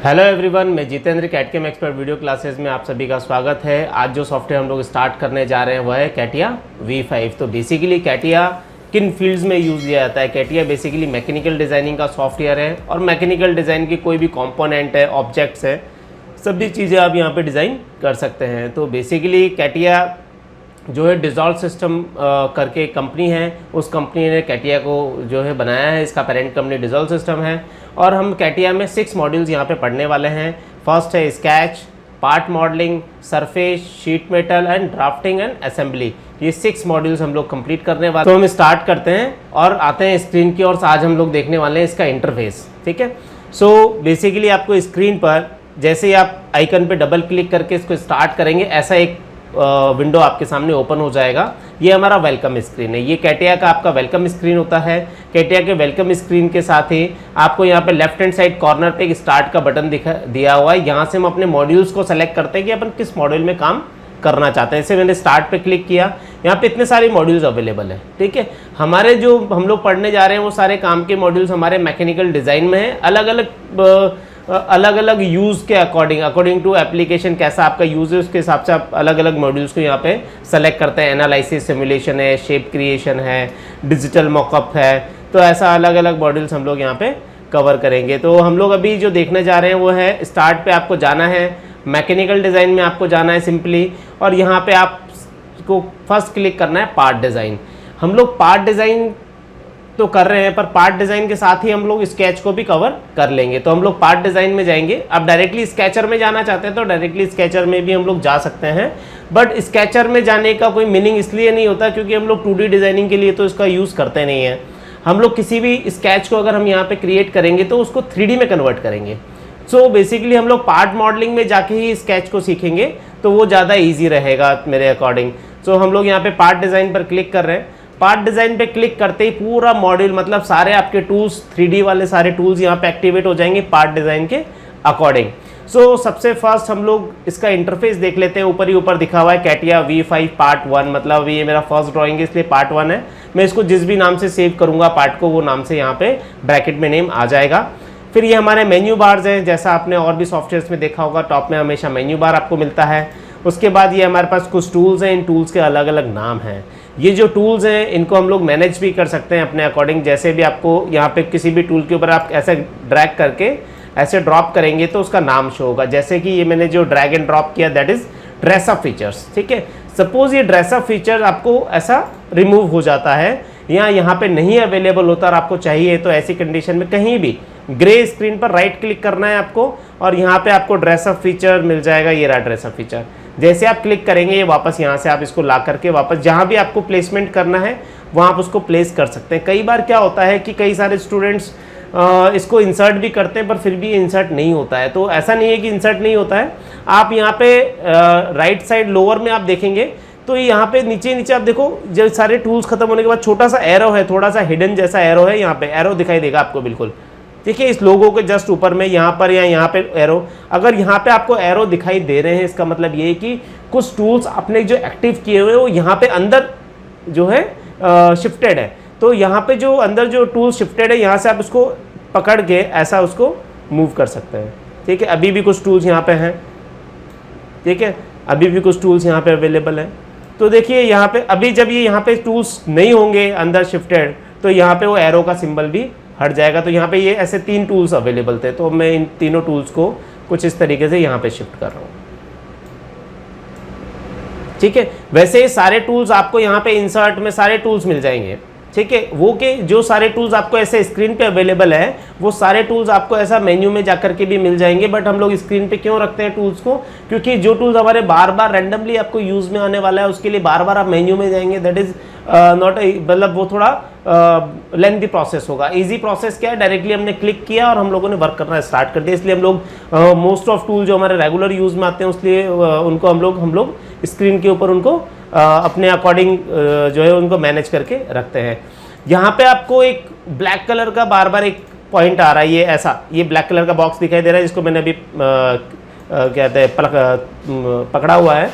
Hello everyone, मैं Jitendra कैटकेम expert video classes में आप सभी का स्वागत है। आज जो सॉफ्टवेयर हम लोग स्टार्ट करने जा रहे हैं वह है कैटिया V5। तो बेसिकली कैटिया किन फील्ड्स में यूज़ लिया जाता है? कैटिया बेसिकली मैकेनिकल डिज़ाइनिंग का सॉफ्टवेयर है और मैकेनिकल डिज़ाइन की कोई भी कंपोनेंट है, ऑब्जेक्ट्स है, सभी चीज़ें आप यहाँ पे डिज़ाइन कर सकते हैं। तो बेसिकली कैटिया जो है डिज़ॉल्व सिस्टम करके एक कंपनी है, उस कंपनी ने कैटिया को जो है बनाया है। इसका पेरेंट कंपनी डिज़ॉल्व सिस्टम है और हम कैटिया में 6 मॉड्यूल्स यहाँ पे पढ़ने वाले हैं। फर्स्ट है sketch, part modelling, surface, sheet metal and drafting and assembly. ये 6 मॉड्यूल्स हम लोग कंप्लीट करने वाले। तो हम स्टार्ट करते हैं और आते हैं स्क्रीन की ओर। आज हम लोग देखने वाले हैं इसका इंटरफेस। ठीक है, सो बेसिकली आपको स्क्रीन पर जैसे ही आप आइकन पे डबल क्लिक करके इसको स्टार्ट करेंगे, ऐसा एक विंडो आपके सामने ओपन हो जाएगा। ये हमारा वेलकम स्क्रीन है। ये कैटिया का आपका वेलकम स्क्रीन होता है। कैटिया के वेलकम स्क्रीन के साथ ही आपको यहाँ पे लेफ्ट हैंड साइड कॉर्नर पे एक स्टार्ट का बटन दिया हुआ है। यहाँ से हम अपने मॉड्यूल्स को सेलेक्ट करते हैं कि अपन किस मॉड्यूल में काम करना चाहते हैं। इसे मैंने स्टार्ट पे क्लिक किया, यहाँ पे इतने सारे मॉड्यूल्स अवेलेबल है। ठीक है, हमारे जो हम लोग पढ़ने जा रहे हैं वो सारे काम के मॉड्यूल्स हमारे मैकेनिकल डिज़ाइन में है। अलग अलग यूज़ के अकॉर्डिंग टू एप्लीकेशन कैसा आपका यूज़ है, उसके हिसाब से आप अलग अलग मॉड्यूल्स को यहाँ पे सेलेक्ट करते हैं। एनालिसिस, सिमुलेशन है, शेप क्रिएशन है, डिजिटल मॉकअप है। तो ऐसा अलग अलग मॉड्यूल्स हम लोग यहाँ पे कवर करेंगे। तो हम लोग अभी जो देखने जा रहे हैं वो है स्टार्ट पे आपको जाना है, मैकेनिकल डिज़ाइन में आपको जाना है सिंपली, और यहाँ पे आपको फर्स्ट क्लिक करना है पार्ट डिज़ाइन। हम लोग पार्ट डिज़ाइन तो कर रहे हैं, पर पार्ट डिज़ाइन के साथ ही हम लोग स्केच को भी कवर कर लेंगे। तो हम लोग पार्ट डिज़ाइन में जाएंगे। अब डायरेक्टली स्केचर में जाना चाहते हैं तो डायरेक्टली स्केचर में भी हम लोग जा सकते हैं, बट स्केचर में जाने का कोई मीनिंग इसलिए नहीं होता क्योंकि हम लोग 2D डिज़ाइनिंग के लिए तो इसका यूज़ करते नहीं हैं। हम लोग किसी भी स्केच को अगर हम यहाँ पे क्रिएट करेंगे तो उसको 3D में कन्वर्ट करेंगे। सो बेसिकली हम लोग पार्ट मॉडलिंग में जाके ही स्केच को सीखेंगे तो वो ज़्यादा ईजी रहेगा मेरे अकॉर्डिंग। सो हम लोग यहाँ पे पार्ट डिज़ाइन पर क्लिक कर रहे हैं। पार्ट डिज़ाइन पे क्लिक करते ही पूरा मॉड्यूल, मतलब सारे आपके टूल्स, 3D वाले सारे टूल्स यहाँ पे एक्टिवेट हो जाएंगे पार्ट डिज़ाइन के अकॉर्डिंग। सो सबसे फर्स्ट हम लोग इसका इंटरफेस देख लेते हैं। ऊपर ही ऊपर दिखा हुआ है कैटिया V5 पार्ट 1, मतलब ये मेरा फर्स्ट ड्राइंग है इसलिए पार्ट 1 है। मैं इसको जिस भी नाम से सेव करूँगा पार्ट को, वो नाम से यहाँ पे ब्रैकेट में नेम आ जाएगा। फिर ये हमारे मेन्यू बार्स हैं, जैसा आपने और भी सॉफ्टवेयर्स में देखा होगा, टॉप में हमेशा मेन्यू बार आपको मिलता है। उसके बाद ये हमारे पास कुछ टूल्स हैं, इन टूल्स के अलग अलग नाम हैं। ये जो टूल्स हैं इनको हम लोग मैनेज भी कर सकते हैं अपने अकॉर्डिंग। जैसे भी आपको यहाँ पे किसी भी टूल के ऊपर आप ऐसे ड्रैग करके ऐसे ड्रॉप करेंगे तो उसका नाम शो होगा। जैसे कि ये मैंने जो ड्रैग एंड ड्रॉप किया, दैट इज ड्रेसअप फीचर्स। ठीक है, सपोज ये ड्रेसअप फीचर आपको ऐसा रिमूव हो जाता है या यहाँ पे नहीं अवेलेबल होता और आपको चाहिए, तो ऐसी कंडीशन में कहीं भी ग्रे स्क्रीन पर राइट क्लिक करना है आपको और यहाँ पे आपको ड्रेसअप फीचर मिल जाएगा। ये रहा ड्रेसअप फीचर। जैसे आप क्लिक करेंगे ये वापस यहाँ से आप इसको ला करके वापस जहाँ भी आपको प्लेसमेंट करना है वहाँ आप उसको प्लेस कर सकते हैं। कई बार क्या होता है कि कई सारे स्टूडेंट्स इसको इंसर्ट भी करते हैं पर फिर भी इंसर्ट नहीं होता है। तो ऐसा नहीं है कि इंसर्ट नहीं होता है। आप यहाँ पे राइट साइड लोअर में आप देखेंगे तो यहाँ पे नीचे आप देखो, जब सारे टूल्स खत्म होने के बाद छोटा सा एरो है, थोड़ा सा हिडन जैसा एरो है, यहाँ पे एरो दिखाई देगा आपको बिल्कुल। देखिए इस लोगो के जस्ट ऊपर में यहाँ पर या यहाँ पे एरो, अगर यहाँ पे आपको एरो दिखाई दे रहे हैं इसका मतलब ये है कि कुछ टूल्स आपने जो एक्टिव किए हुए वो यहाँ पे अंदर जो है शिफ्टेड है। तो यहाँ पे जो अंदर जो टूल शिफ्टेड है यहाँ से आप उसको पकड़ के ऐसा उसको मूव कर सकते हैं। ठीक है, अभी भी कुछ टूल्स यहाँ पे हैं। ठीक है, अभी भी कुछ टूल्स यहाँ पे अवेलेबल हैं। तो देखिए यहाँ पे अभी जब ये यहाँ पे टूल्स नहीं होंगे अंदर शिफ्टेड तो यहाँ पे वो एरो का सिंबल भी हट जाएगा। तो यहाँ पे ये ऐसे 3 टूल्स अवेलेबल थे, तो मैं इन तीनों टूल्स को कुछ इस तरीके से यहाँ पे शिफ्ट कर रहा हूँ। ठीक है, वैसे ही सारे टूल्स आपको यहाँ पे इंसर्ट में सारे टूल्स मिल जाएंगे। ठीक है, वो के जो सारे टूल्स आपको ऐसे स्क्रीन पे अवेलेबल है वो सारे टूल्स आपको ऐसा मेन्यू में जाकर के भी मिल जाएंगे। बट हम लोग स्क्रीन पे क्यों रखते हैं टूल्स को? क्योंकि जो टूल्स हमारे बार बार रैंडमली आपको यूज में आने वाला है उसके लिए बार बार आप मेन्यू में जाएंगे, दैट इज नॉट, मतलब वो थोड़ा लेंथी प्रोसेस होगा। इजी प्रोसेस क्या है, डायरेक्टली हमने क्लिक किया और हम लोगों ने वर्क करना स्टार्ट कर दिया। इसलिए हम लोग मोस्ट ऑफ टूल जो हमारे रेगुलर यूज में आते हैं उसलिए उनको हम लोग स्क्रीन के ऊपर उनको अपने अकॉर्डिंग जो है उनको मैनेज करके रखते हैं। यहाँ पे आपको एक ब्लैक कलर का बार बार एक पॉइंट आ रहा है, ये ऐसा, ये ब्लैक कलर का बॉक्स दिखाई दे रहा है जिसको मैंने अभी कहते हैं पकड़ा हुआ है।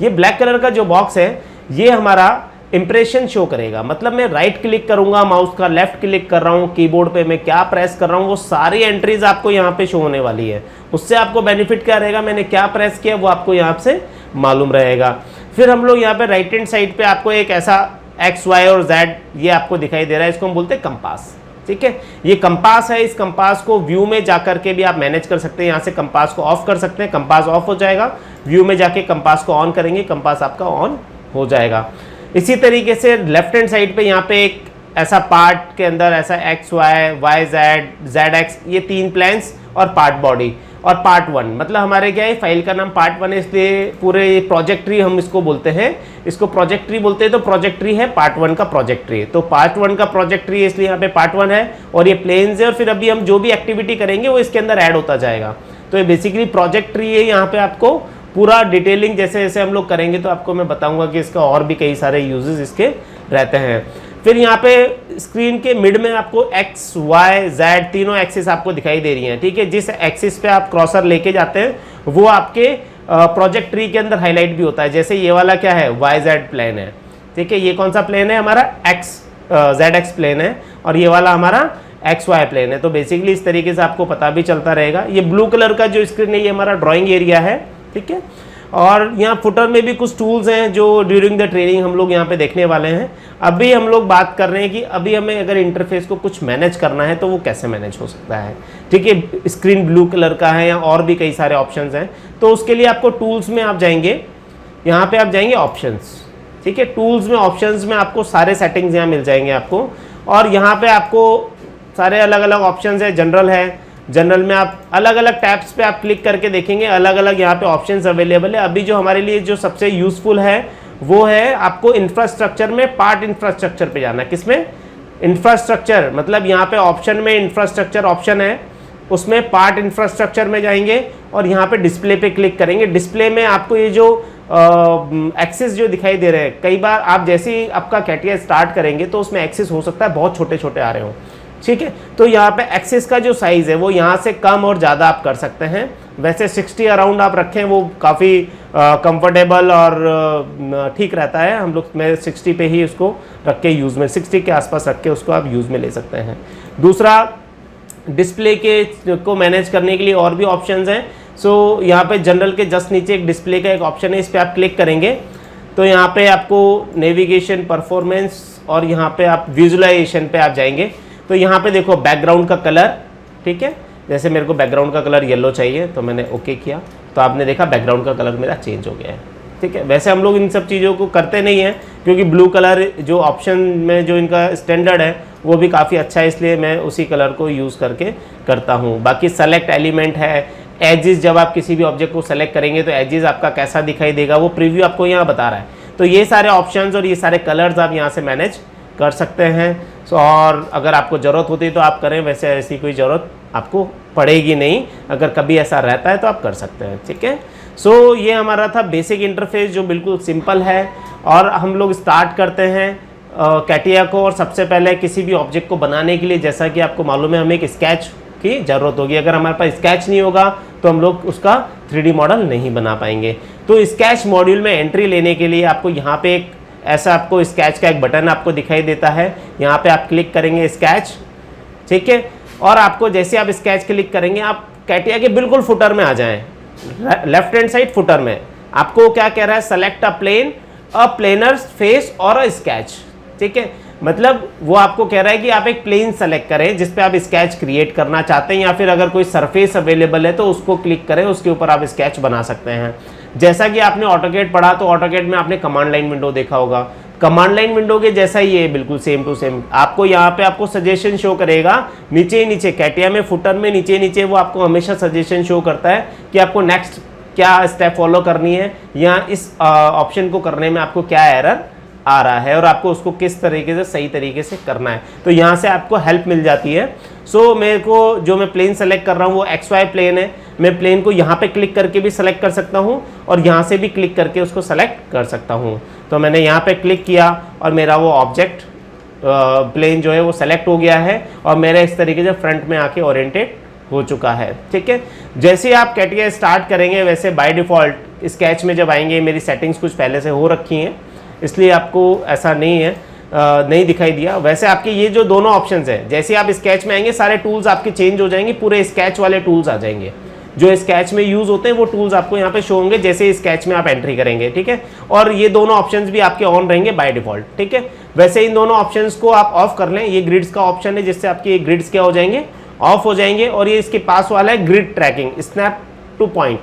ये ब्लैक कलर का जो बॉक्स है ये हमारा इंप्रेशन शो करेगा। मतलब मैं राइट क्लिक करूंगा माउस का, लेफ्ट क्लिक कर रहा हूँ कीबोर्ड पे, मैं क्या प्रेस कर रहा हूँ, वो सारी एंट्रीज आपको यहाँ पे शो होने वाली है। उससे आपको बेनिफिट क्या रहेगा, मैंने क्या प्रेस किया वो आपको यहाँ से मालूम रहेगा। फिर हम लोग यहाँ पे राइट हैंड साइड पे आपको एक ऐसा एक्स वाई और जेड ये आपको दिखाई दे रहा है, इसको हम बोलते हैं कंपास। ठीक है, ये कंपास है। इस कंपास को व्यू में जाकर के भी आप मैनेज कर सकते हैं। यहाँ से कंपास को ऑफ कर सकते हैं, कंपास ऑफ हो जाएगा। व्यू में जाके कंपास को ऑन करेंगे, कंपास आपका ऑन हो जाएगा। इसी तरीके से लेफ्ट हैंड साइड पे यहाँ पे एक ऐसा पार्ट के अंदर ऐसा X Y, Y Z, Z X, ये 3 प्लेन्स और पार्ट बॉडी और पार्ट 1। मतलब हमारे क्या है, फाइल का नाम पार्ट 1 है, इसलिए पूरे प्रोजेक्ट ट्री हम इसको बोलते हैं। इसको प्रोजेक्ट ट्री बोलते हैं। तो प्रोजेक्ट ट्री है पार्ट 1 का प्रोजेक्ट ट्री। तो पार्ट 1 का प्रोजेक्ट ट्री है, इसलिए यहाँ पे पार्ट 1 है और ये प्लेन्स है। और फिर अभी हम जो भी एक्टिविटी करेंगे वो इसके अंदर ऐड होता जाएगा। तो ये बेसिकली प्रोजेक्ट ट्री है। यहाँ पे आपको पूरा डिटेलिंग जैसे जैसे हम लोग करेंगे तो आपको मैं बताऊंगा कि इसका और भी कई सारे यूजेस इसके रहते हैं। फिर यहाँ पे स्क्रीन के मिड में आपको एक्स वाई जेड तीनों एक्सिस आपको दिखाई दे रही हैं। ठीक है, जिस एक्सिस पे आप क्रॉसर लेके जाते हैं वो आपके प्रोजेक्ट ट्री के अंदर हाईलाइट भी होता है। जैसे ये वाला क्या है, वाई जेड प्लेन है। ठीक है, ये कौन सा प्लेन है, हमारा एक्स जेड एक्स प्लेन है और ये वाला हमारा एक्स वाई प्लेन है। तो बेसिकली इस तरीके से आपको पता भी चलता रहेगा। ये ब्लू कलर का जो स्क्रीन है ये हमारा ड्राइंग एरिया है। ठीक है, और यहाँ फुटर में भी कुछ टूल्स हैं जो ड्यूरिंग द ट्रेनिंग हम लोग यहाँ पे देखने वाले हैं। अभी हम लोग बात कर रहे हैं कि अभी हमें अगर इंटरफेस को कुछ मैनेज करना है तो वो कैसे मैनेज हो सकता है। ठीक है, स्क्रीन ब्लू कलर का है या और भी कई सारे ऑप्शंस हैं। तो उसके लिए आपको टूल्स में आप जाएंगे, यहाँ पे आप जाएंगे ऑप्शंस। ठीक है, टूल्स में ऑप्शंस में आपको सारे सेटिंग्स यहाँ मिल जाएंगे आपको। और यहाँ पे आपको सारे अलग अलग ऑप्शंस है। जनरल है, जनरल में आप अलग अलग टैब्स पे आप क्लिक करके देखेंगे, अलग अलग यहाँ पे ऑप्शंस अवेलेबल है। अभी जो हमारे लिए जो सबसे यूजफुल है वो है आपको इंफ्रास्ट्रक्चर में पार्ट इंफ्रास्ट्रक्चर पे जाना। किसमें, इंफ्रास्ट्रक्चर। मतलब यहाँ पे ऑप्शन में इंफ्रास्ट्रक्चर ऑप्शन है, उसमें पार्ट इंफ्रास्ट्रक्चर में जाएंगे और यहाँ पे डिस्प्ले पे क्लिक करेंगे। डिस्प्ले में आपको ये जो एक्सिस जो दिखाई दे रहे हैं, कई बार आप जैसे ही आपका कैटिया स्टार्ट करेंगे तो उसमें एक्सिस हो सकता है बहुत छोटे छोटे आ रहे हो। ठीक है, तो यहाँ पे एक्सिस का जो साइज है वो यहाँ से कम और ज़्यादा आप कर सकते हैं। वैसे 60 अराउंड आप रखें वो काफ़ी कंफर्टेबल और ठीक रहता है। हम लोग मैं 60 पे ही उसको रख के यूज़ में, 60 के आसपास रख के उसको आप यूज़ में ले सकते हैं। दूसरा, डिस्प्ले के को मैनेज करने के लिए और भी ऑप्शंस हैं। सो यहाँ पे जनरल के जस्ट नीचे एक डिस्प्ले का एक ऑप्शन है, इस पर आप क्लिक करेंगे तो यहाँ पे आपको नेविगेशन, परफॉर्मेंस और यहाँ पे आप विजुअलाइजेशन पे आप जाएंगे। तो यहाँ पे देखो बैकग्राउंड का कलर। ठीक है, जैसे मेरे को बैकग्राउंड का कलर येलो चाहिए तो मैंने ओके किया तो आपने देखा बैकग्राउंड का कलर मेरा चेंज हो गया है। ठीक है, वैसे हम लोग इन सब चीज़ों को करते नहीं हैं क्योंकि ब्लू कलर जो ऑप्शन में जो इनका स्टैंडर्ड है वो भी काफ़ी अच्छा है, इसलिए मैं उसी कलर को यूज़ करके करता हूँ। बाकी सेलेक्ट एलिमेंट है, एजेस, जब आप किसी भी ऑब्जेक्ट को सेलेक्ट करेंगे तो एजेस आपका कैसा दिखाई देगा वो प्रीव्यू आपको यहाँ बता रहा है। तो ये सारे ऑप्शंस और ये सारे कलर्स आप यहाँ से मैनेज कर सकते हैं। और अगर आपको ज़रूरत होती है तो आप करें, वैसे ऐसी कोई ज़रूरत आपको पड़ेगी नहीं। अगर कभी ऐसा रहता है तो आप कर सकते हैं। ठीक है, सो ये हमारा था बेसिक इंटरफेस जो बिल्कुल सिंपल है। और हम लोग स्टार्ट करते हैं कैटिया को। और सबसे पहले किसी भी ऑब्जेक्ट को बनाने के लिए, जैसा कि आपको मालूम है, हमें एक स्केच की ज़रूरत होगी। अगर हमारे पास स्केच नहीं होगा तो हम लोग उसका 3D मॉडल नहीं बना पाएंगे। तो स्केच मॉड्यूल में एंट्री लेने के लिए आपको यहाँ पे एक ऐसा आपको स्केच का एक बटन आपको दिखाई देता है। यहाँ पे आप क्लिक करेंगे स्केच। ठीक है, और आपको जैसे आप स्केच क्लिक करेंगे आप कैटिया के बिल्कुल फुटर में आ जाएं। लेफ्ट हैंड साइड फुटर में आपको क्या कह रहा है, select a plane, a planar face और अ स्केच। ठीक है, मतलब वो आपको कह रहा है कि आप एक प्लेन सेलेक्ट करें जिस पे आप स्केच क्रिएट करना चाहते हैं, या फिर अगर कोई सरफेस अवेलेबल है तो उसको क्लिक करें, उसके ऊपर आप स्केच बना सकते हैं। जैसा कि आपने ऑटोकैड पढ़ा तो ऑटोकैड में आपने कमांड लाइन विंडो देखा होगा। कमांड लाइन विंडो के जैसा ही है बिल्कुल सेम टू सेम। आपको यहाँ पे आपको सजेशन शो करेगा नीचे ही नीचे, कैटिया में फुटर में नीचे नीचे वो आपको हमेशा सजेशन शो करता है कि आपको नेक्स्ट क्या स्टेप फॉलो करनी है, या इस ऑप्शन को करने में आपको क्या एरर आ रहा है और आपको उसको किस तरीके से सही तरीके से करना है। तो यहाँ से आपको हेल्प मिल जाती है। सो मेरे को जो मैं प्लेन सेलेक्ट कर रहा हूँ वो XY प्लेन है। मैं प्लेन को यहाँ पे क्लिक करके भी सेलेक्ट कर सकता हूँ और यहाँ से भी क्लिक करके उसको सेलेक्ट कर सकता हूँ। तो मैंने यहाँ पे क्लिक किया और मेरा वो ऑब्जेक्ट प्लेन जो है वो सेलेक्ट हो गया है और मेरा इस तरीके से फ्रंट में आके ओरिएंटेड हो चुका है। ठीक है, जैसे ही आप कैटिया स्टार्ट करेंगे वैसे बाय डिफ़ॉल्ट स्केच में जब आएंगे, मेरी सेटिंग्स कुछ पहले से हो रखी हैं, इसलिए आपको ऐसा नहीं है, नहीं दिखाई दिया। वैसे आपके ये जो दोनों ऑप्शंस हैं, जैसे आप स्केच में आएंगे सारे टूल्स आपके चेंज हो जाएंगे, पूरे स्केच वाले टूल्स आ जाएंगे। जो स्केच में यूज होते हैं वो टूल्स आपको यहाँ पे शो होंगे जैसे स्केच में आप एंट्री करेंगे, ठीक है। और ये दोनों ऑप्शंस भी आपके ऑन रहेंगे बाय डिफॉल्ट, ठीक है। वैसे इन दोनों ऑप्शंस को आप ऑफ कर लें। ये ग्रिड्स का ऑप्शन है जिससे आपके ग्रिड्स क्या हो जाएंगे, ऑफ हो जाएंगे। और ये इसके पास वाला है grid tracking, snap to point,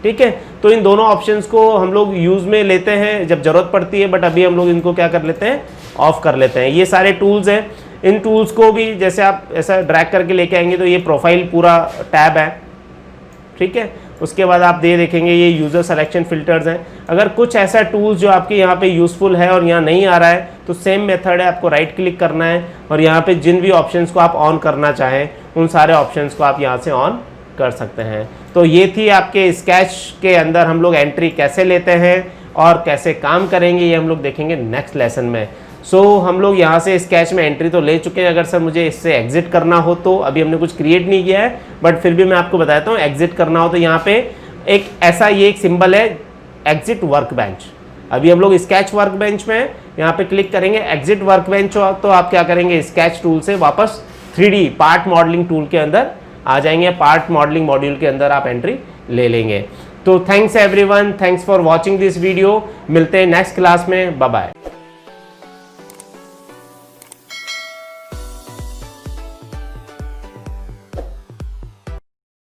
ठीक है। तो इन दोनों ऑप्शंस को हम लोग यूज में लेते हैं जब जरूरत पड़ती है, बट अभी हम लोग इनको क्या कर लेते हैं, ऑफ कर लेते हैं। ये सारे टूल्स हैं, इन टूल्स को भी जैसे आप ऐसा ड्रैग करके लेके आएंगे तो ये प्रोफाइल पूरा टैब है, ठीक है। उसके बाद आप देखेंगे ये यूज़र सिलेक्शन फिल्टर्स हैं। अगर कुछ ऐसा टूल्स जो आपके यहाँ पे यूज़फुल है और यहाँ नहीं आ रहा है तो सेम मेथड है, आपको राइट क्लिक करना है और यहाँ पे जिन भी ऑप्शंस को आप ऑन करना चाहें उन सारे ऑप्शंस को आप यहाँ से ऑन कर सकते हैं। तो ये थी आपके स्केच के अंदर हम लोग एंट्री कैसे लेते हैं और कैसे काम करेंगे, ये हम लोग देखेंगे नेक्स्ट लेसन में। सो हम लोग यहाँ से स्केच में एंट्री तो ले चुके हैं। अगर सर मुझे इससे एग्जिट करना हो तो अभी हमने कुछ क्रिएट नहीं किया है, बट फिर भी मैं आपको बताता हूँ एग्जिट करना हो तो यहाँ पे एक ऐसा ये एक सिंबल है एग्जिट वर्क बेंच। अभी हम लोग स्केच वर्क बेंच में यहाँ पे क्लिक करेंगे, एग्जिट वर्क बेंच तो आप क्या करेंगे, स्केच टूल से वापस 3D पार्ट मॉडलिंग टूल के अंदर आ जाएंगे, पार्ट मॉडलिंग मॉड्यूल के अंदर आप एंट्री ले लेंगे। तो thanks everyone, thanks for watching this video. मिलते हैं नेक्स्ट क्लास में, बाय बाय।